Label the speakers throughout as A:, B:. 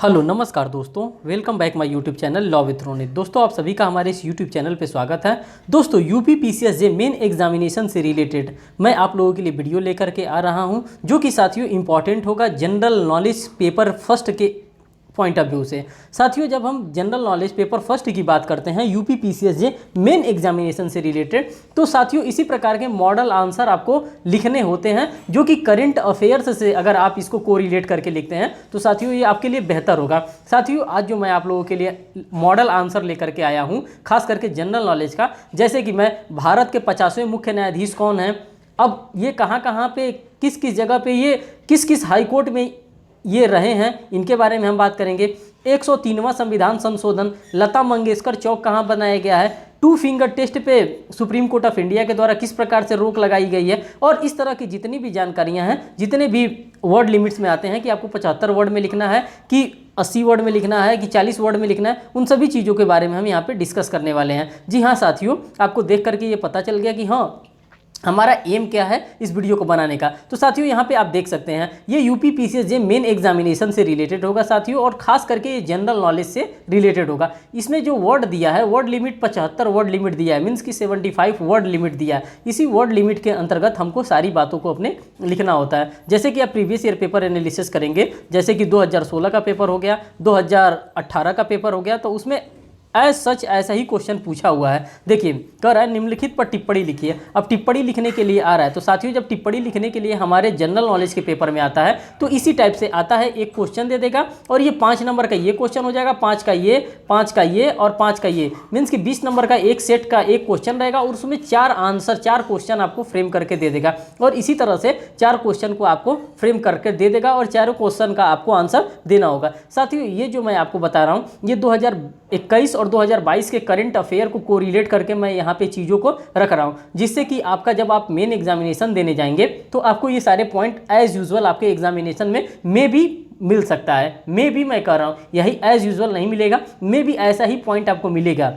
A: Hello नमस्कार दोस्तों, welcome back my YouTube channel law with Ronit. दोस्तों आप सभी का हमारे इस यूट्यूब चैनल पे स्वागत है। दोस्तों यूपी पीसीएस जे मेन एग्जामिनेशन से रिलेटेड मैं आप लोगों के लिए वीडियो लेकर के आ रहा हूं, जो कि साथियों इंपॉर्टेंट होगा जनरल नॉलेज पेपर फर्स्ट के पॉइंट ऑफ व्यू से। साथियों जब हम जनरल नॉलेज पेपर फर्स्ट की बात करते हैं यूपी पीसीएस जे मेन एग्जामिनेशन से रिलेटेड, तो साथियों इसी प्रकार के मॉडल आंसर आपको लिखने होते हैं, जो कि करंट अफेयर्स से अगर आप इसको कोरिलेट करके लिखते हैं तो साथियों ये आपके लिए बेहतर होगा। साथियों आज जो मैं आप लोगों के लिए मॉडल आंसर लेकर के आया हूँ खास करके जनरल नॉलेज का, जैसे कि मैं भारत के 50वें मुख्य न्यायाधीश कौन हैं, अब ये कहाँ पे किस किस जगह पे ये किस किस हाई कोर्ट में ये रहे हैं, इनके बारे में हम बात करेंगे। 103वां संविधान संशोधन लता मंगेशकर चौक कहाँ बनाया गया है, टू फिंगर टेस्ट पे सुप्रीम कोर्ट ऑफ इंडिया के द्वारा किस प्रकार से रोक लगाई गई है, और इस तरह की जितनी भी जानकारियां हैं, जितने भी वर्ड लिमिट्स में आते हैं कि आपको 75 वर्ड में लिखना है कि 80 वर्ड में लिखना है कि 40 वर्ड में लिखना है, उन सभी चीज़ों के बारे में हम यहाँ पे डिस्कस करने वाले हैं। जी हाँ साथियों, आपको देख करके ये पता चल गया कि हाँ हमारा एम क्या है इस वीडियो को बनाने का। तो साथियों यहाँ पे आप देख सकते हैं ये यूपी पीसीएस जे मेन एग्जामिनेशन से रिलेटेड होगा साथियों, और खास करके ये जनरल नॉलेज से रिलेटेड होगा। इसमें जो वर्ड दिया है, वर्ड लिमिट 75 वर्ड लिमिट दिया है, मीन्स की 75 वर्ड लिमिट दिया है। इसी वर्ड लिमिट के अंतर्गत हमको सारी बातों को अपने लिखना होता है। जैसे कि आप प्रीवियस ईयर पेपर एनालिसिस करेंगे, जैसे कि 2016 का पेपर हो गया, 2018 का पेपर हो गया, तो उसमें एज सच ऐसा ही क्वेश्चन पूछा हुआ है। देखिए कह रहा है निम्नलिखित पर टिप्पणी लिखिए। अब टिप्पणी लिखने के लिए आ रहा है, तो साथियों जब टिप्पणी लिखने के लिए हमारे जनरल नॉलेज के पेपर में आता है तो इसी टाइप से आता है, एक क्वेश्चन दे देगा और ये 5 नंबर का ये क्वेश्चन हो जाएगा, 5 का ये, 5 का ये और 5 का ये, मीन्स कि 20 नंबर का एक सेट का एक क्वेश्चन रहेगा और उसमें 4 आंसर 4 क्वेश्चन आपको फ्रेम करके दे देगा, और इसी तरह से 4 क्वेश्चन को आपको फ्रेम करके दे देगा और चारों क्वेश्चन का आपको आंसर देना होगा। साथियों ये जो मैं आपको बता रहा हूँ ये 2021 और 2022 के करंट अफेयर को कोरिलेट करके मैं यहाँ पे चीज़ों को रख रहा हूँ, जिससे कि आपका जब आप मेन एग्जामिनेशन देने जाएंगे तो आपको ये सारे पॉइंट एज यूजुअल आपके एग्जामिनेशन में भी मिल सकता है। मैं कह रहा हूँ यही एज यूजुअल नहीं मिलेगा, भी ऐसा ही पॉइंट आपको मिलेगा।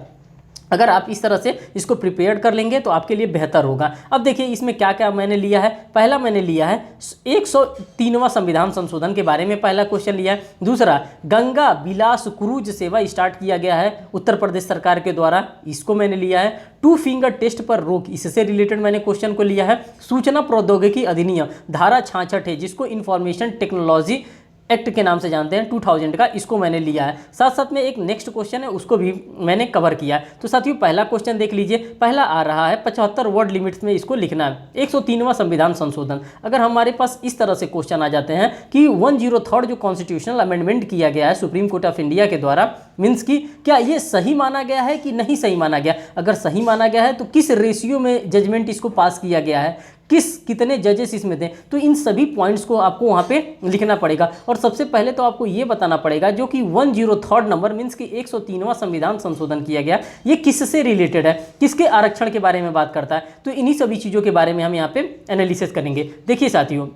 A: अगर आप इस तरह से इसको प्रिपेयर कर लेंगे तो आपके लिए बेहतर होगा। अब देखिए इसमें क्या क्या मैंने लिया है। पहला मैंने लिया है 103वां संविधान संशोधन के बारे में पहला क्वेश्चन लिया है। दूसरा, गंगा विलास क्रूज सेवा स्टार्ट किया गया है उत्तर प्रदेश सरकार के द्वारा, इसको मैंने लिया है। टू फिंगर टेस्ट पर रोक, इससे रिलेटेड मैंने क्वेश्चन को लिया है। सूचना प्रौद्योगिकी अधिनियम धारा 66 है, जिसको इंफॉर्मेशन टेक्नोलॉजी एक्ट के नाम से जानते हैं 2000 का, इसको मैंने लिया है। साथ साथ में एक नेक्स्ट क्वेश्चन है उसको भी मैंने कवर किया है। तो साथियों पहला क्वेश्चन देख लीजिए, पहला आ रहा है 75 वर्ड लिमिट्स में इसको लिखना है। 103वां संविधान संशोधन, अगर हमारे पास इस तरह से क्वेश्चन आ जाते हैं कि 103 जो कॉन्स्टिट्यूशनल अमेंडमेंट किया गया है सुप्रीम कोर्ट ऑफ इंडिया के द्वारा, मीन्स की क्या ये सही माना गया है कि नहीं सही माना गया, अगर सही माना गया है तो किस रेशियो में जजमेंट इसको पास किया गया है, कितने जजेस इसमें थे, तो इन सभी पॉइंट्स को आपको वहाँ पे लिखना पड़ेगा। और सबसे पहले तो आपको ये बताना पड़ेगा जो कि 103 नंबर मीन्स कि 103वां संविधान संशोधन किया गया, ये किससे रिलेटेड है, किसके आरक्षण के बारे में बात करता है, तो इन्हीं सभी चीज़ों के बारे में हम यहाँ पे एनालिसिस करेंगे। देखिए साथियों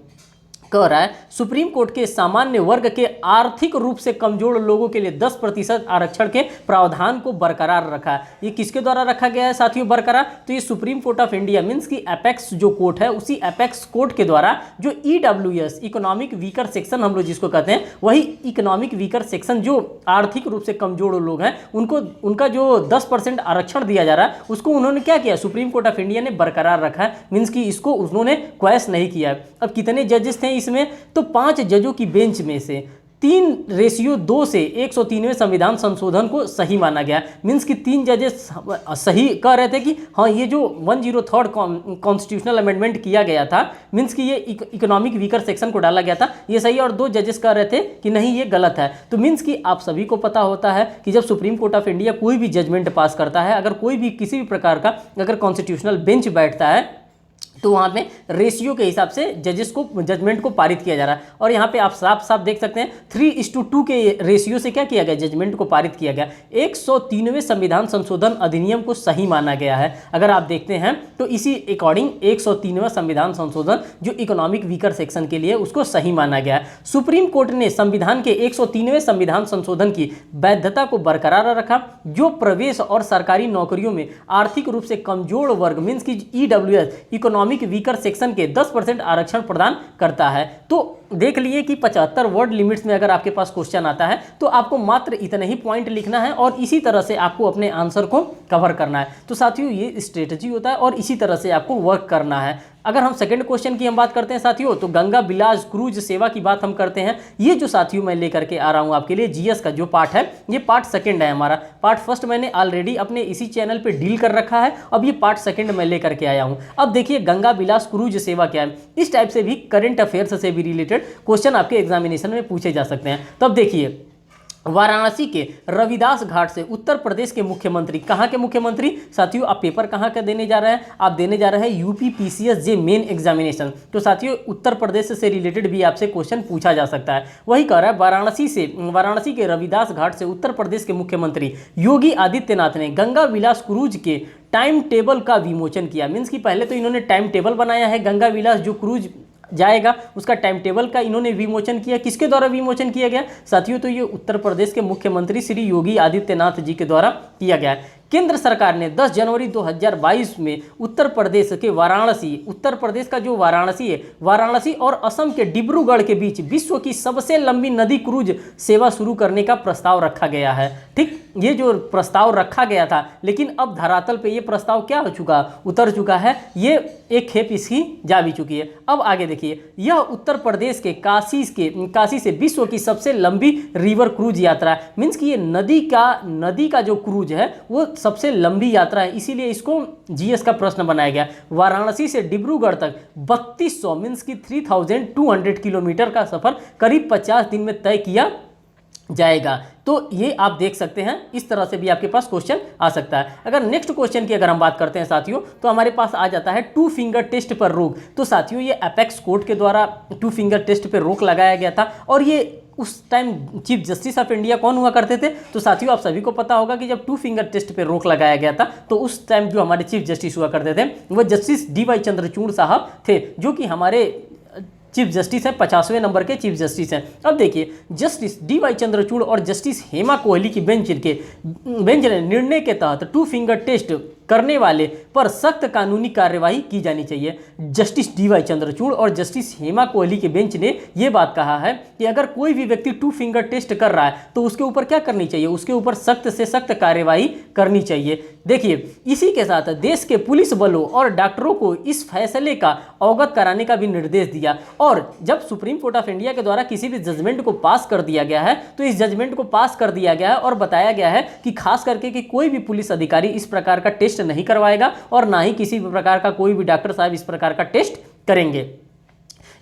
A: कह रहा है सुप्रीम कोर्ट के सामान्य वर्ग के आर्थिक रूप से कमजोर लोगों के लिए 10% आरक्षण के प्रावधान को बरकरार रखा है। ये किसके द्वारा रखा गया है साथियों बरकरार, तो ये supreme court of India means की एपेक्स जो कोर्ट है, उसी एपेक्स कोर्ट के द्वारा जो EWS इकोनॉमिक वीकर सेक्शन हम लोग जिसको कहते हैं, वही इकोनॉमिक वीकर सेक्शन जो आर्थिक रूप से कमजोर लोग हैं उनको उनका जो 10% आरक्षण दिया जा रहा है उसको उन्होंने क्या किया, सुप्रीम कोर्ट ऑफ इंडिया ने बरकरार रखा है, मीन्स की इसको उन्होंने क्वेश्चन नहीं किया है। अब कितने जजेस थे इसमें, तो 5 जजों की बेंच में से 3:2 से 103वें संविधान संशोधन को सही माना गया, मीन्स कि 3 जजेस सही कह रहे थे कि हाँ ये जो 103 कॉन्स्टिट्यूशनल अमेंडमेंट किया गया था, मीन्स कि ये इकोनॉमिक वीकर सेक्शन को डाला गया था, ये सही, और 2 जजेस कह रहे थे कि नहीं ये गलत है। तो मीन्स कि आप सभी को पता होता है कि जब सुप्रीम कोर्ट ऑफ इंडिया कोई भी जजमेंट पास करता है, अगर कोई भी किसी भी प्रकार का अगर कॉन्स्टिट्यूशनल बेंच बैठता है तो वहाँ पे रेशियो के हिसाब से जजमेंट को पारित किया जा रहा है, और यहाँ पे आप साफ साफ देख सकते हैं 3:2 के रेशियो से क्या किया गया, जजमेंट को पारित किया गया। 103वें संविधान संशोधन अधिनियम को सही माना गया है। अगर आप देखते हैं तो इसी अकॉर्डिंग 103वां संविधान संशोधन जो इकोनॉमिक वीकर सेक्शन के लिए उसको सही माना गया। सुप्रीम कोर्ट ने संविधान के 103वें संविधान संशोधन की वैधता को बरकरार रखा, जो प्रवेश और सरकारी नौकरियों में आर्थिक रूप से कमजोर वर्ग मीन्स की EWS इकोनॉमिक वीकर सेक्शन के 10% आरक्षण प्रदान करता है। तो देख लिए कि 75 वर्ड लिमिट्स में अगर आपके पास क्वेश्चन आता है तो आपको मात्र इतना ही पॉइंट लिखना है और इसी तरह से आपको अपने आंसर को कवर करना है। तो साथियों ये स्ट्रेटजी होता है और इसी तरह से आपको वर्क करना है। अगर हम सेकंड क्वेश्चन की हम बात करते हैं साथियों, तो गंगा विलास क्रूज सेवा की बात हम करते हैं। ये जो साथियों मैं लेकर के आ रहा हूं आपके लिए जीएस का जो पार्ट है, ये पार्ट सेकंड है हमारा। पार्ट फर्स्ट मैंने ऑलरेडी अपने इसी चैनल पे डील कर रखा है, अब ये पार्ट सेकंड मैं लेकर के आया हूं। अब देखिए गंगा विलास क्रूज सेवा क्या है, इस टाइप से भी करंट अफेयर्स से भी रिलेटेड क्वेश्चन आपके एग्जामिनेशन में पूछे जा सकते हैं। तब देखिए वाराणसी के रविदास घाट से उत्तर प्रदेश के मुख्यमंत्री, कहाँ के मुख्यमंत्री साथियों, आप पेपर कहाँ का देने जा रहे हैं, आप देने जा रहे हैं यूपी पीसीएस जे मेन एग्जामिनेशन। तो साथियों उत्तर प्रदेश से रिलेटेड भी आपसे क्वेश्चन पूछा जा सकता है। वही कह रहा है वाराणसी के रविदास घाट से उत्तर प्रदेश के मुख्यमंत्री योगी आदित्यनाथ ने गंगा विलास क्रूज के टाइम टेबल का विमोचन किया। मीन्स कि पहले तो इन्होंने टाइम टेबल बनाया है, गंगा विलास जो क्रूज जाएगा उसका टाइम टेबल का इन्होंने विमोचन किया। किसके द्वारा विमोचन किया गया साथियों, तो ये उत्तर प्रदेश के मुख्यमंत्री श्री योगी आदित्यनाथ जी के द्वारा किया गया है। केंद्र सरकार ने 10 जनवरी 2022 में उत्तर प्रदेश का जो वाराणसी है, वाराणसी और असम के डिब्रूगढ़ के बीच विश्व की सबसे लंबी नदी क्रूज सेवा शुरू करने का प्रस्ताव रखा गया है। ठीक, ये जो प्रस्ताव रखा गया था, लेकिन अब धरातल पे ये प्रस्ताव क्या हो चुका, उतर चुका है, ये एक खेप इसकी जा भी चुकी है। अब आगे देखिए, यह उत्तर प्रदेश के काशी से विश्व की सबसे लंबी रिवर क्रूज यात्रा है। मीन्स कि ये नदी का जो क्रूज है वो सबसे लंबी यात्रा है, इसीलिए इसको जीएस का प्रश्न बनाया गया। वाराणसी से डिब्रूगढ़ तक 3200 मीन्स की 3200 किलोमीटर का सफर करीब 50 दिन में तय किया जाएगा। तो ये आप देख सकते हैं, इस तरह से भी आपके पास क्वेश्चन आ सकता है। अगर नेक्स्ट क्वेश्चन की अगर हम बात करते हैं साथियों, तो हमारे पास आ जाता है 2 फिंगर टेस्ट पर रोक। तो साथियों ये एपेक्स कोर्ट के द्वारा 2 फिंगर टेस्ट पर रोक लगाया गया था और ये उस time chief justice of India कौन हुआ करते थे, तो साथियों आप सभी को पता होगा कि जब 2 फिंगर टेस्ट पे रोक लगाया गया था तो उस टाइम जो हमारे चीफ जस्टिस हुआ करते थे वो जस्टिस डी.वाई. चंद्रचूड़ साहब थे, जो कि हमारे चीफ जस्टिस है, 50वें नंबर के चीफ जस्टिस हैं। अब देखिए जस्टिस डी.वाई. चंद्रचूड़ और जस्टिस हेमा कोहली की बेंच ने निर्णय के तहत 2 फिंगर टेस्ट करने वाले पर सख्त कानूनी कार्यवाही की जानी चाहिए। Justice D.Y.. चंद्रचूड़ और जस्टिस हेमा कोहली के बेंच ने यह बात कहा है कि अगर कोई भी व्यक्ति 2 फिंगर टेस्ट कर रहा है तो उसके ऊपर क्या करनी चाहिए, उसके ऊपर सख्त से सख्त कार्यवाही करनी चाहिए। देखिए इसी के साथ देश के पुलिस बलों और डॉक्टरों को इस फैसले का अवगत कराने का भी निर्देश दिया। और जब सुप्रीम कोर्ट ऑफ इंडिया के द्वारा किसी भी जजमेंट को पास कर दिया गया है तो इस जजमेंट को पास कर दिया गया है और बताया गया है कि खास करके कि कोई भी पुलिस अधिकारी इस प्रकार का टेस्ट नहीं करवाएगा और ना ही किसी भी प्रकार का कोई भी डॉक्टर साहब इस प्रकार का टेस्ट करेंगे।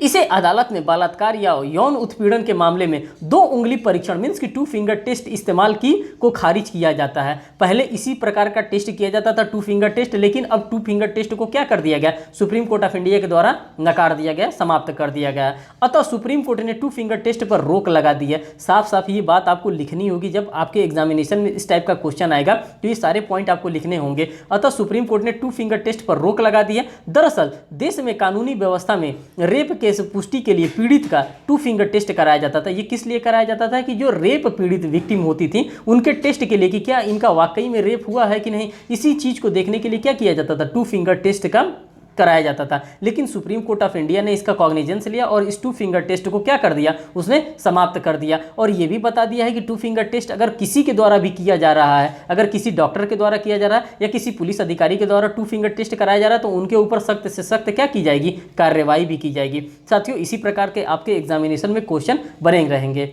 A: इसे अदालत ने बलात्कार या यौन उत्पीड़न के मामले में 2 उंगली परीक्षण मीन्स की 2 फिंगर टेस्ट इस्तेमाल की को खारिज किया जाता है। पहले इसी प्रकार का टेस्ट किया जाता था 2 फिंगर टेस्ट, लेकिन अब 2 फिंगर टेस्ट को क्या कर दिया गया, सुप्रीम कोर्ट ऑफ इंडिया के द्वारा नकार दिया गया, समाप्त कर दिया गया। अतः सुप्रीम कोर्ट ने 2 फिंगर टेस्ट पर रोक लगा दी है। साफ साफ ये बात आपको लिखनी होगी, जब आपके एग्जामिनेशन में इस टाइप का क्वेश्चन आएगा तो ये सारे पॉइंट आपको लिखने होंगे। अतः सुप्रीम कोर्ट ने 2 फिंगर टेस्ट पर रोक लगा दी है। दरअसल देश में कानूनी व्यवस्था में रेप केस पुष्टि के लिए पीड़ित का 2 फिंगर टेस्ट कराया जाता था। ये किस लिए कराया जाता था कि जो रेप पीड़ित विक्टिम होती थी उनके टेस्ट के लिए कि क्या इनका वाकई में रेप हुआ है कि नहीं, इसी चीज को देखने के लिए क्या किया जाता था, 2 फिंगर टेस्ट का कराया जाता था। लेकिन सुप्रीम कोर्ट ऑफ इंडिया ने इसका कॉग्निजेंस लिया और इस 2 फिंगर टेस्ट को क्या कर दिया, उसने समाप्त कर दिया। और ये भी बता दिया है कि 2 फिंगर टेस्ट अगर किसी के द्वारा भी किया जा रहा है, अगर किसी डॉक्टर के द्वारा किया जा रहा है या किसी पुलिस अधिकारी के द्वारा 2 फिंगर टेस्ट कराया जा रहा है तो उनके ऊपर सख्त से सख्त क्या की जाएगी, कार्रवाई भी की जाएगी। साथियों इसी प्रकार के आपके एग्जामिनेशन में क्वेश्चन बने रहेंगे।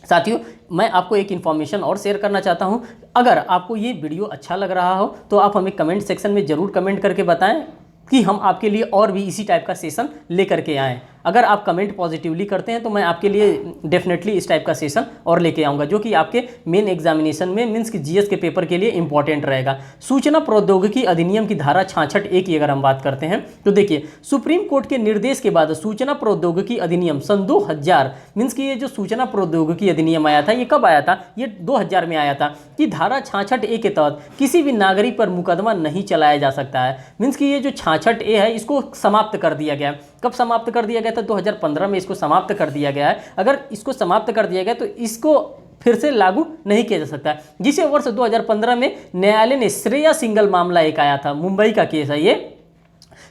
A: साथियों मैं आपको एक इन्फॉर्मेशन और शेयर करना चाहता हूं, अगर आपको ये वीडियो अच्छा लग रहा हो तो आप हमें कमेंट सेक्शन में ज़रूर कमेंट करके बताएं कि हम आपके लिए और भी इसी टाइप का सेशन लेकर के आएँ। अगर आप कमेंट पॉजिटिवली करते हैं तो मैं आपके लिए डेफिनेटली इस टाइप का सेशन और लेके आऊँगा, जो कि आपके मेन एग्जामिनेशन में मीन्स कि जीएस के पेपर के लिए इंपॉर्टेंट रहेगा। सूचना प्रौद्योगिकी अधिनियम की धारा 66(a) की अगर हम बात करते हैं तो देखिए सुप्रीम कोर्ट के निर्देश के बाद सूचना प्रौद्योगिकी अधिनियम सन 2000 मीन्स कि ये जो सूचना प्रौद्योगिकी अधिनियम आया था ये कब आया था, ये 2000 में आया था कि धारा 66(a) के तहत किसी भी नागरिक पर मुकदमा नहीं चलाया जा सकता है। मीन्स कि ये जो 66(a) है इसको समाप्त कर दिया गया। कब समाप्त कर दिया गया था, 2015 में इसको समाप्त कर दिया गया है। अगर इसको समाप्त कर दिया गया तो इसको फिर से लागू नहीं किया जा सकता, जिसे वर्ष 2015 में न्यायालय ने श्रेया सिंगल मामला एक आया था, मुंबई का केस है ये,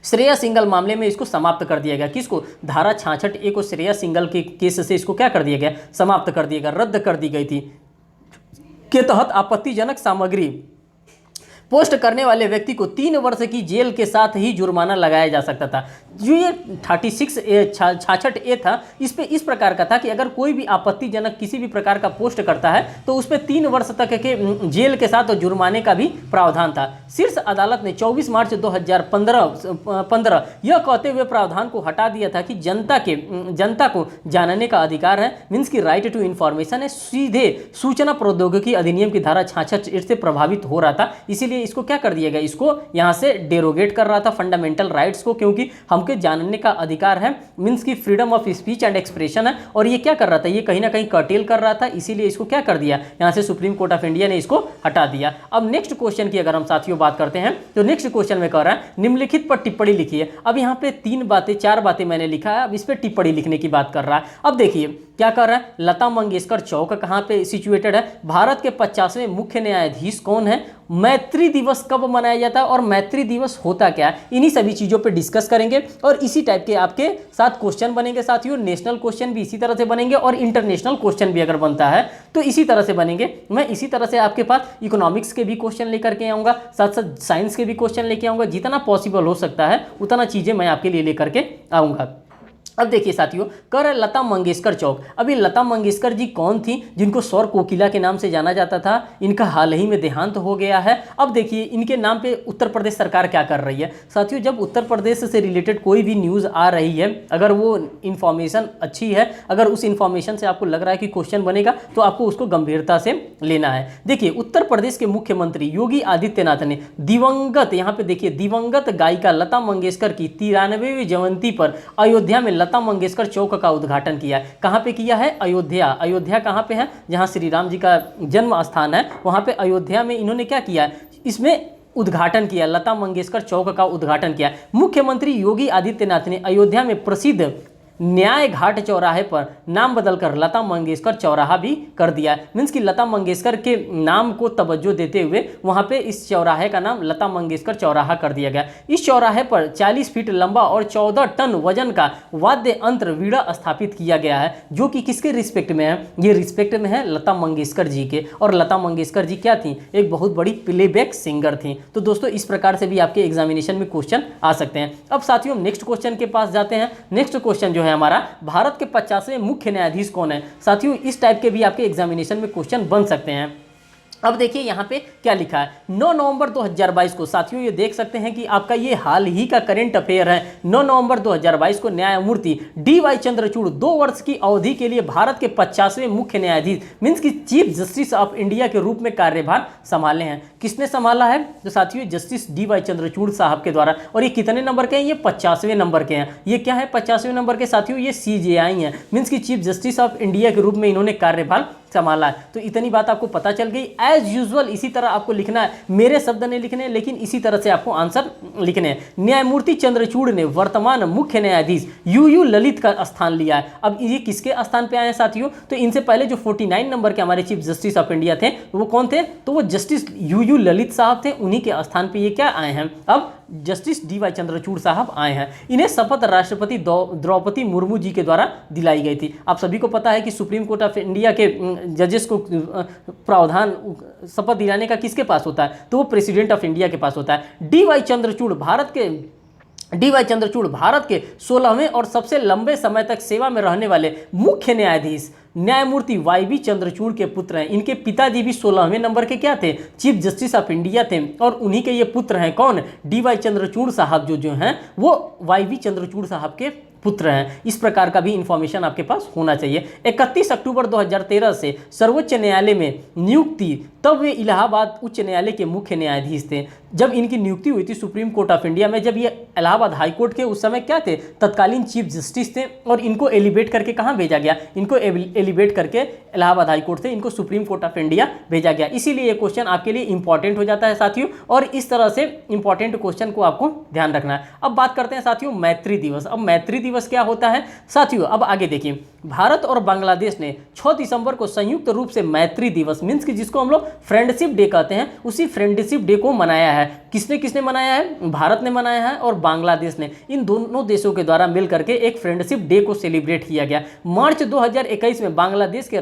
A: श्रेया सिंगल मामले में इसको समाप्त कर दिया गया। किसको? धारा 66A को श्रेया सिंगल के केस से इसको क्या कर दिया गया? समाप्त कर दिया गया, रद्द कर दी गई थी। के तहत आपत्तिजनक सामग्री पोस्ट करने वाले व्यक्ति को 3 वर्ष की जेल के साथ ही जुर्माना लगाया जा सकता था। जो ये 66A था, इस पे इस प्रकार का था कि अगर कोई भी आपत्तिजनक किसी भी प्रकार का पोस्ट करता है तो उस पर 3 वर्ष तक के जेल के साथ जुर्माने का भी प्रावधान था। शीर्ष अदालत ने 24 मार्च 2015 यह कहते हुए प्रावधान को हटा दिया था कि जनता को जानने का अधिकार है, मीन्स की राइट टू इन्फॉर्मेशन है, सीधे सूचना प्रौद्योगिकी अधिनियम की धारा 66 से प्रभावित हो रहा था। इसीलिए इसको क्या कर दिया गया? इसको यहां से डेरोगेट कर रहा था फंडामेंटल राइट्स को, क्योंकि हमके जानने का अधिकार है, मीन्स की freedom of speech and expression है। और ये क्या कर रहा था? ये कहीं ना कहीं कर्टेल कर रहा था, इसीलिए इसको क्या कर दिया? यहां से सुप्रीम कोर्ट ऑफ इंडिया ने इसको हटा दिया। अब नेक्स्ट क्वेश्चन की अगर हम साथियों बात करते हैं तो नेक्स्ट क्वेश्चन में कह रहा है निम्नलिखित पर टिप्पणी लिखिए। अब यहाँ पे 4 बातें मैंने लिखा है, अब इस पर टिप्पणी लिखने की बात कर रहा है। अब देखिए क्या कर रहा है? लता मंगेशकर चौक कहाँ पे सिचुएटेड है? भारत के 50वें मुख्य न्यायाधीश कौन है? मैत्री दिवस कब मनाया जाता है और मैत्री दिवस होता क्या है? इन्हीं सभी चीज़ों पे डिस्कस करेंगे और इसी टाइप के आपके साथ क्वेश्चन बनेंगे साथियों। नेशनल क्वेश्चन भी इसी तरह से बनेंगे और इंटरनेशनल क्वेश्चन भी अगर बनता है तो इसी तरह से बनेंगे। मैं इसी तरह से आपके पास इकोनॉमिक्स के भी क्वेश्चन लेकर के आऊँगा, साथ साथ साइंस के भी क्वेश्चन लेके आऊँगा। जितना पॉसिबल हो सकता है उतना चीज़ें मैं आपके लिए लेकर के आऊँगा। अब देखिए साथियों, कर लता मंगेशकर चौक। अभी लता मंगेशकर जी कौन थी? जिनको स्वर कोकिला के नाम से जाना जाता था। इनका हाल ही में देहांत हो गया है। अब देखिए इनके नाम पे उत्तर प्रदेश सरकार क्या कर रही है साथियों। जब उत्तर प्रदेश से रिलेटेड कोई भी न्यूज़ आ रही है, अगर वो इन्फॉर्मेशन अच्छी है, अगर उस इन्फॉर्मेशन से आपको लग रहा है कि क्वेश्चन बनेगा तो आपको उसको गंभीरता से लेना है। देखिए उत्तर प्रदेश के मुख्यमंत्री योगी आदित्यनाथ ने दिवंगत, यहाँ पे देखिए दिवंगत गायिका लता मंगेशकर की 93वीं जयंती पर अयोध्या में लता मंगेशकर चौक का उद्घाटन किया है। कहां पे किया है? अयोध्या। अयोध्या कहां पे है? जहां श्री राम जी का जन्म स्थान है, वहां पे अयोध्या में इन्होंने क्या किया? इसमें उद्घाटन किया, लता मंगेशकर चौक का उद्घाटन किया। मुख्यमंत्री योगी आदित्यनाथ ने अयोध्या में प्रसिद्ध न्याय घाट चौराहे पर नाम बदलकर लता मंगेशकर चौराहा भी कर दिया। मीन्स कि लता मंगेशकर के नाम को तवज्जो देते हुए वहां पे इस चौराहे का नाम लता मंगेशकर चौराहा कर दिया गया। इस चौराहे पर 40 फीट लंबा और 14 टन वजन का वाद्य यंत्र वीणा स्थापित किया गया है, जो कि किसके रिस्पेक्ट में है? ये रिस्पेक्ट में है लता मंगेशकर जी के। और लता मंगेशकर जी क्या थी? एक बहुत बड़ी प्लेबैक सिंगर थी। तो दोस्तों इस प्रकार से भी आपके एग्जामिनेशन में क्वेश्चन आ सकते हैं। अब साथियों नेक्स्ट क्वेश्चन के पास जाते हैं। नेक्स्ट क्वेश्चन जो है हमारा, भारत के 50वें मुख्य न्यायाधीश कौन है? साथियों इस टाइप के भी आपके एग्जामिनेशन में क्वेश्चन बन सकते हैं। अब देखिए यहाँ पे क्या लिखा है, 9 नवंबर 2022 को। साथियों ये देख सकते हैं कि आपका ये हाल ही का करंट अफेयर है। 9 नवंबर 2022 को न्यायमूर्ति DY चंद्रचूड़ 2 वर्ष की अवधि के लिए भारत के 50वें मुख्य न्यायाधीश मीन्स की चीफ जस्टिस ऑफ इंडिया के रूप में कार्यभार संभाले हैं। किसने संभाला है? तो साथियों जस्टिस DY चंद्रचूड़ साहब के द्वारा। और ये कितने नंबर के हैं? ये 50वें नंबर के हैं। ये क्या है? 50वें नंबर के साथियों, ये CJI हैं, मीन्स की चीफ जस्टिस ऑफ इंडिया के रूप में इन्होंने कार्यभार संभाला है। तो इतनी बात आपको पता चल गई। एज यूजुअल इसी तरह आपको लिखना है, मेरे शब्द नहीं लिखने हैं, लेकिन इसी तरह से आपको आंसर लिखने हैं। न्यायमूर्ति चंद्रचूड़ ने वर्तमान मुख्य न्यायाधीश UU ललित का स्थान लिया है। अब ये किसके स्थान पे आए हैं साथियों? तो इनसे पहले जो 49 नंबर के हमारे चीफ जस्टिस ऑफ इंडिया थे वो कौन थे? तो वो जस्टिस UU ललित साहब थे। उन्हीं के स्थान पे ये क्या आए हैं? अब जस्टिस DY चंद्रचूड़ साहब आए हैं। इन्हें शपथ राष्ट्रपति द्रौपदी मुर्मू जी के द्वारा दिलाई गई थी। आप सभी को पता है कि सुप्रीम कोर्ट ऑफ इंडिया के जजेस को प्रावधान शपथ दिलाने का किसके पास होता है? तो वो प्रेसिडेंट ऑफ इंडिया के पास होता है। DY चंद्रचूड़ भारत के 16वें और सबसे लंबे समय तक सेवा में रहने वाले मुख्य न्यायाधीश न्यायमूर्ति YB चंद्रचूड़ के पुत्र हैं। इनके पिताजी भी 16वें नंबर के क्या थे? चीफ जस्टिस ऑफ इंडिया थे। और उन्हीं के ये पुत्र हैं कौन? DY चंद्रचूड़ साहब जो हैं वो YB चंद्रचूड़ साहब के पुत्र हैं। इस प्रकार का भी इंफॉर्मेशन आपके पास होना चाहिए। 31 अक्टूबर 2013 से सर्वोच्च न्यायालय में नियुक्ति, तब वे इलाहाबाद उच्च न्यायालय के मुख्य न्यायाधीश थे। जब इनकी नियुक्ति हुई थी सुप्रीम कोर्ट ऑफ इंडिया में, जब ये इलाहाबाद हाई कोर्ट के उस समय क्या थे? तत्कालीन चीफ जस्टिस थे। और इनको एलिवेट करके कहाँ भेजा गया? इनको एलिवेट करके इलाहाबाद हाई कोर्ट से इनको सुप्रीम कोर्ट ऑफ इंडिया भेजा गया। इसीलिए ये क्वेश्चन आपके लिए इंपॉर्टेंट हो जाता है साथियों। और इस तरह से इंपॉर्टेंट क्वेश्चन को आपको ध्यान रखना है। अब बात करते हैं साथियों मैत्री दिवस। अब मैत्री दिवस क्या होता है साथियों? अब आगे देखिए, भारत और बांग्लादेश ने 6 दिसंबर को संयुक्त रूप से मैत्री दिवस मीन्स कि जिसको हम लोग फ्रेंडशिप डे कहते हैं, उसी फ्रेंडशिप डे को मनाया है। किसने किसने मनाया है? भारत ने मनाया है और बांग्लादेश ने। इन दोनों देशों के द्वारा मिल करके एक फ्रेंडशिप डे को सेलिब्रेट किया गया। मार्च 2021 में बांग्लादेश के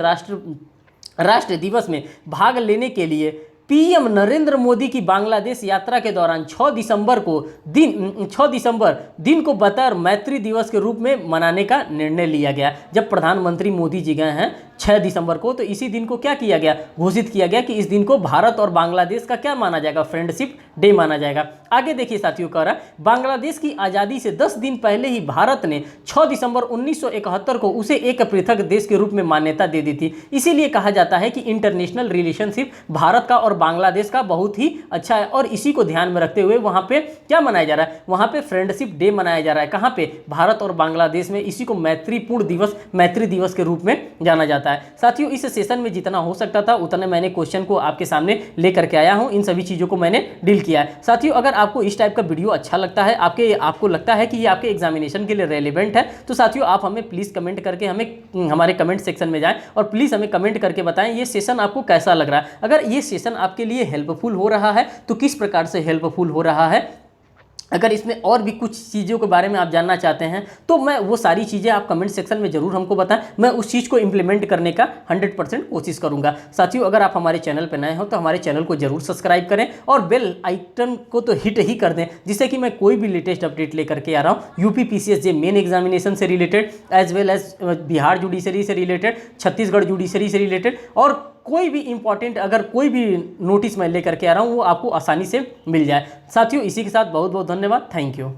A: राष्ट्र दिवस में भाग लेने के लिए पीएम नरेंद्र मोदी की बांग्लादेश यात्रा के दौरान 6 दिसंबर दिन को बतौर मैत्री दिवस के रूप में मनाने का निर्णय लिया गया। जब प्रधानमंत्री मोदी जी गए हैं 6 दिसंबर को, तो इसी दिन को क्या किया गया? घोषित किया गया कि इस दिन को भारत और बांग्लादेश का क्या माना जाएगा? फ्रेंडशिप डे माना जाएगा। आगे देखिए साथियों, कह रहा है बांग्लादेश की आज़ादी से 10 दिन पहले ही भारत ने 6 दिसंबर 1971 को उसे एक पृथक देश के रूप में मान्यता दे दी थी। इसीलिए कहा जाता है कि इंटरनेशनल रिलेशनशिप भारत का और बांग्लादेश का बहुत ही अच्छा है, और इसी को ध्यान में रखते हुए वहां पे क्या मनाया जा रहा है? वहां पे फ्रेंडशिप डे मनाया जा रहा है। कहां पे? भारत और बांग्लादेश में। इसी को मैत्री दिवस के रूप में जाना जाता है। साथियों, इस सेशन में जितना हो सकता था उतने मैंने क्वेश्चन को आपके सामने लेकर के आया हूं, इन सभी चीजों को मैंने डील किया है। साथियों, अगर आपको इस टाइप का वीडियो अच्छा लगता है, आपको लगता है कि ये आपके एग्जामिनेशन के लिए रेलिवेंट है, तो साथियों आप हमें प्लीज कमेंट करके हमारे कमेंट सेक्शन में जाएं और प्लीज हमें कमेंट करके बताएं ये सेशन आपको कैसा लग रहा है। अगर ये सेशन आपके लिए हेल्पफुल हो रहा है तो किस प्रकार से हेल्पफुल हो रहा है, अगर इसमें और भी कुछ चीज़ों के बारे में आप जानना चाहते हैं तो मैं वो सारी चीज़ें आप कमेंट सेक्शन में ज़रूर हमको बताएं। मैं उस चीज़ को इम्प्लीमेंट करने का 100% कोशिश करूंगा। साथियों, अगर आप हमारे चैनल पर नए हो तो हमारे चैनल को जरूर सब्सक्राइब करें और बेल आइकन को तो हिट ही कर दें, जिससे कि मैं कोई भी लेटेस्ट अपडेट लेकर के आ रहा हूँ यूपी पीसीएसजे मेन एग्जामिनेशन से related, as well as Bihar judiciary से रिलेटेड, छत्तीसगढ़ जुडिशरी से रिलेटेड, और कोई भी इंपॉर्टेंट अगर कोई भी नोटिस मैं लेकर के आ रहा हूँ वो आपको आसानी से मिल जाए। साथियों, इसी के साथ बहुत बहुत धन्यवाद। Thank you.